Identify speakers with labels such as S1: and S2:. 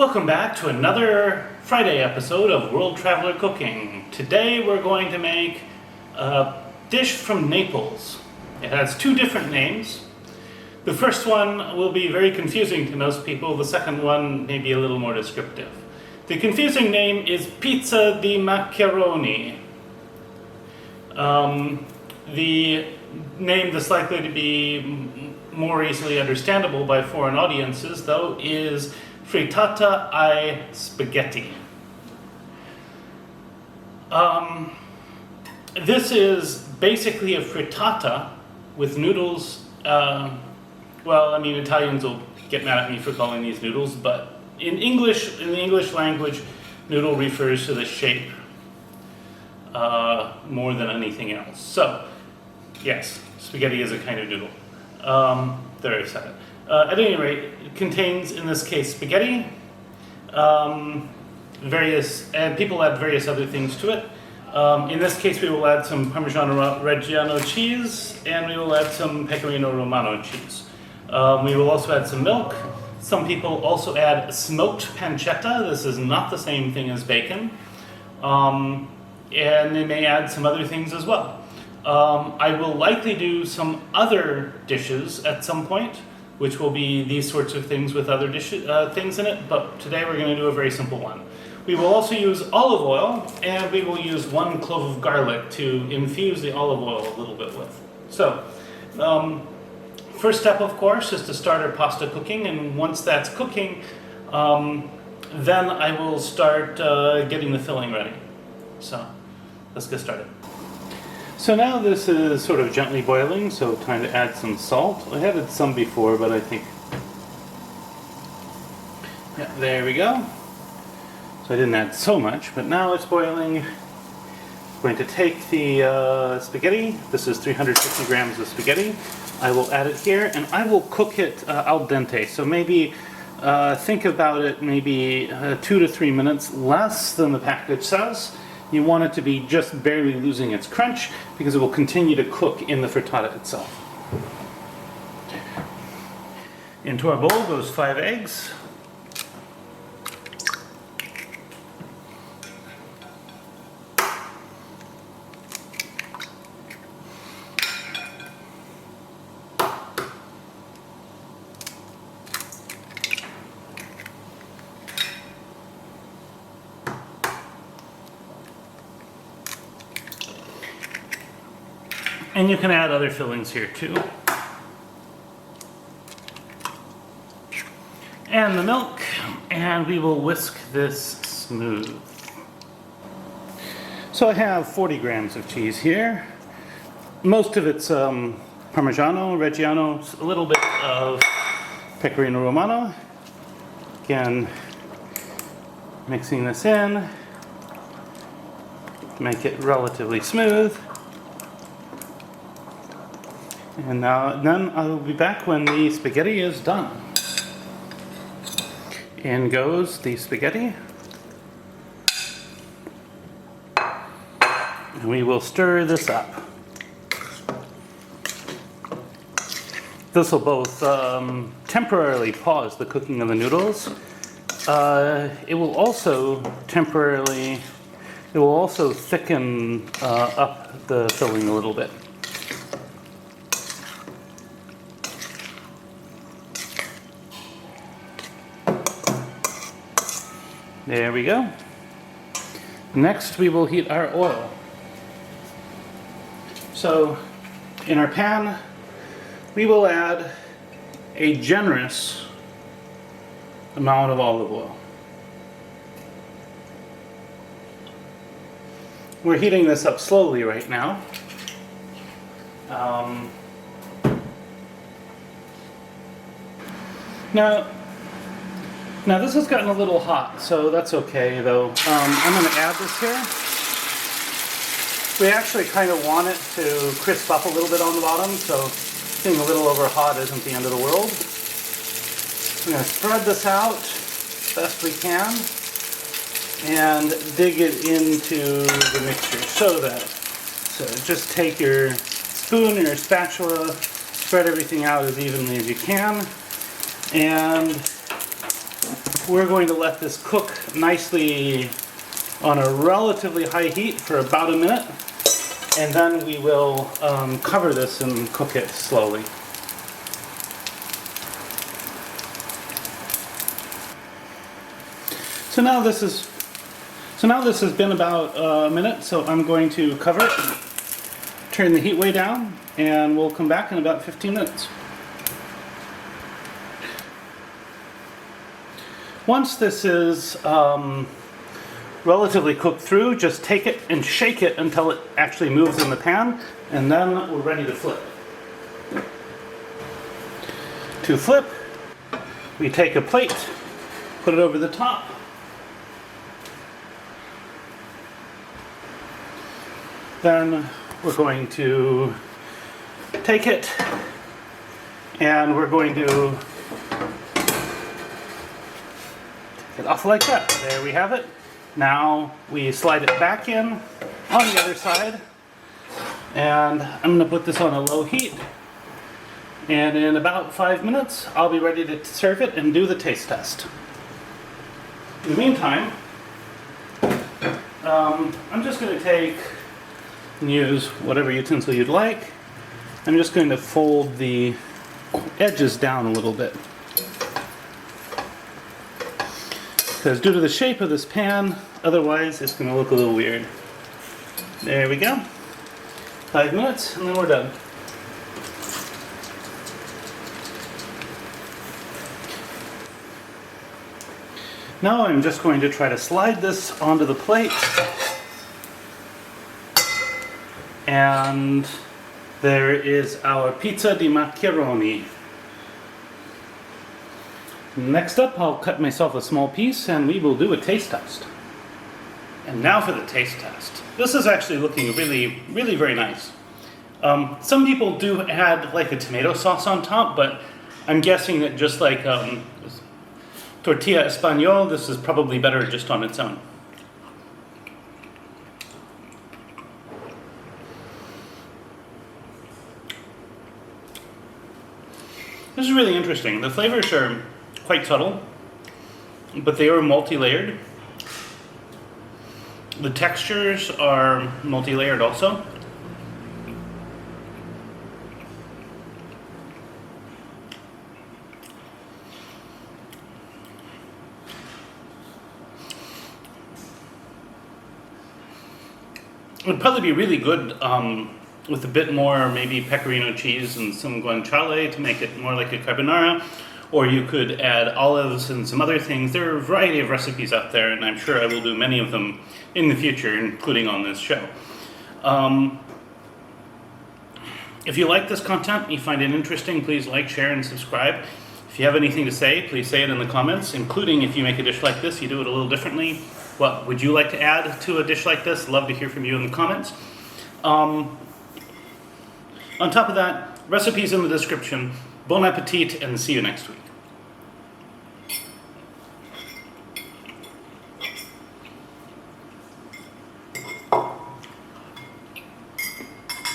S1: Welcome back to another Friday episode of World Traveler Cooking. Today we're going to make a dish from Naples. It has two different names. The first one will be very confusing to most people. The second one may be a little more descriptive. The confusing name is Pizza di Maccheroni. The name that's likely to be more easily understandable by foreign audiences, though, is Frittata ai spaghetti. This is basically a frittata with noodles. Italians will get mad at me for calling these noodles, but in the English language, noodle refers to the shape more than anything else. So, yes, spaghetti is a kind of noodle. There I said it. At any rate, it contains, in this case, spaghetti, and people add various other things to it. In this case, we will add some parmagianno reggiano cheese, and we will add some pecorino romano cheese. We will also add some milk. Some people also add smoked pancetta. This is not the same thing as bacon. And they may add some other things as well. I will likely do some other dishes at some point, which will be these sorts of things with other things in it, but today we're going to do a very simple one. We will also use olive oil, and we will use 1 clove of garlic to infuse the olive oil a little bit with. So, first step, of course, is to start our pasta cooking, and once that's cooking, then I will start getting the filling ready. So, let's get started. So now this is sort of gently boiling, so time to add some salt. I added some before, but I think... Yeah, there we go. So I didn't add so much, but now it's boiling. I'm going to take the spaghetti. This is 350 grams of spaghetti. I will add it here, and I will cook it al dente. So maybe think about it maybe 2 to 3 minutes less than the package says. You want it to be just barely losing its crunch because it will continue to cook in the frittata itself. Into our bowl goes 5 eggs. And you can add other fillings here too. And the milk, and we will whisk this smooth. So I have 40 grams of cheese here. Most of it's parmigiano, reggiano, a little bit of pecorino romano. Again, mixing this in, make it relatively smooth. And then I will be back when the spaghetti is done. In goes the spaghetti. And we will stir this up. This will both temporarily pause the cooking of the noodles. It will also thicken up the filling a little bit. There we go. Next we will heat our oil. So in our pan we will add a generous amount of olive oil. We're heating this up slowly right now. Now this has gotten a little hot, so that's okay though. I'm going to add this here. We actually kind of want it to crisp up a little bit on the bottom, so being a little over hot isn't the end of the world. I'm going to spread this out best we can and dig it into the mixture so just take your spoon or your spatula, spread everything out as evenly as you can, and we're going to let this cook nicely on a relatively high heat for about a minute, and then we will cover this and cook it slowly. So now this has been about a minute, so I'm going to cover it, turn the heat way down, and we'll come back in about 15 minutes. Once this is relatively cooked through, just take it and shake it until it actually moves in the pan, and then we're ready to flip. To flip, we take a plate, put it over the top, then we're going to take it and we're going to take it off like that. There we have it. Now we slide it back in on the other side, and I'm going to put this on a low heat, and in about 5 minutes I'll be ready to serve it and do the taste test. In the meantime, I'm just going to take and use whatever utensil you'd like. I'm just going to fold the edges down a little bit, because due to the shape of this pan, otherwise it's going to look a little weird. There we go. 5 minutes and then we're done. Now I'm just going to try to slide this onto the plate. And there is our pizza di maccheroni. Next up, I'll cut myself a small piece and we will do a taste test. And now for the taste test. This is actually looking really, really very nice. Some people do add like a tomato sauce on top, but I'm guessing that just like tortilla español, this is probably better just on its own. This is really interesting. The flavors are quite subtle, but they are multi-layered. The textures are multi-layered also. It would probably be really good with a bit more maybe pecorino cheese and some guanciale to make it more like a carbonara, or you could add olives and some other things. There are a variety of recipes out there, and I'm sure I will do many of them in the future, including on this show. If you like this content, you find it interesting, please like, share, and subscribe. If you have anything to say, please say it in the comments, including if you make a dish like this, you do it a little differently. What would you like to add to a dish like this? Love to hear from you in the comments. On top of that, recipes in the description. Bon appetit, and see you next week.